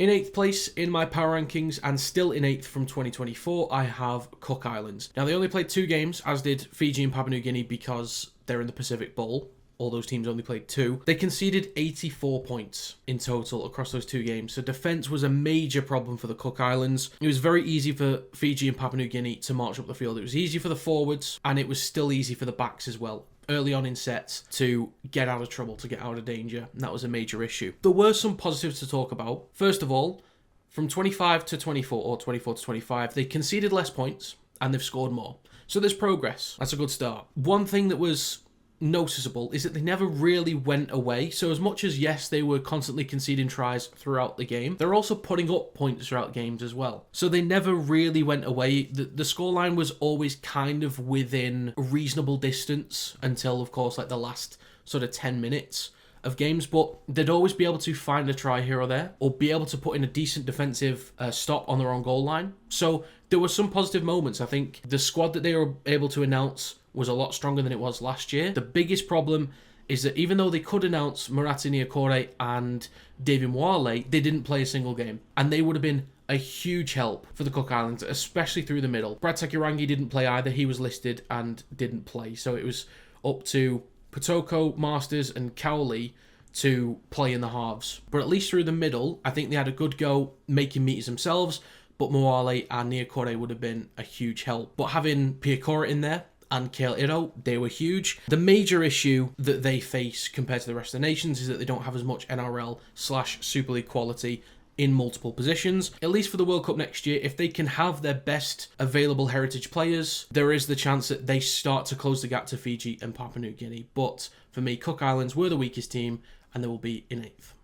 In 8th place in my power rankings, and still in 8th from 2024, I have Cook Islands. Now, they only played 2 games, as did Fiji and Papua New Guinea, because they're in the Pacific Bowl. All those teams only played 2. They conceded 84 points in total across those 2 games. So defence was a major problem for the Cook Islands. It was very easy for Fiji and Papua New Guinea to march up the field. It was easy for the forwards, and it was still easy for the backs as well, early on in sets, to get out of trouble, to get out of danger. And that was a major issue. There were some positives to talk about. First of all, from 25 to 24, or 24 to 25, they conceded less points, and they've scored more. So there's progress. That's a good start. One thing that was noticeable is that they never really went away. So as much as, yes, they were constantly conceding tries throughout the game, they're also putting up points throughout games as well. So they never really went away. The scoreline was always kind of within a reasonable distance until, of course, like the last sort of 10 minutes of games, but they'd always be able to find a try here or there, or be able to put in a decent defensive stop on their own goal line. So there were some positive moments. I think the squad that they were able to announce was a lot stronger than it was last year. The biggest problem is that even though they could announce Murati Niokore and David Mwale, they didn't play a single game. And they would have been a huge help for the Cook Islands, especially through the middle. Brad Takirangi didn't play either. He was listed and didn't play. So it was up to Potoko, Masters and Cowley to play in the halves. But at least through the middle, I think they had a good go making meters themselves, but Mwale and Niokore would have been a huge help. But having Piakora in there and Kale Iro, they were huge. The major issue that they face compared to the rest of the nations is that they don't have as much NRL/Super League quality in multiple positions. At least for the World Cup next year, if they can have their best available heritage players, there is the chance that they start to close the gap to Fiji and Papua New Guinea. But for me, Cook Islands were the weakest team, and they will be in 8th.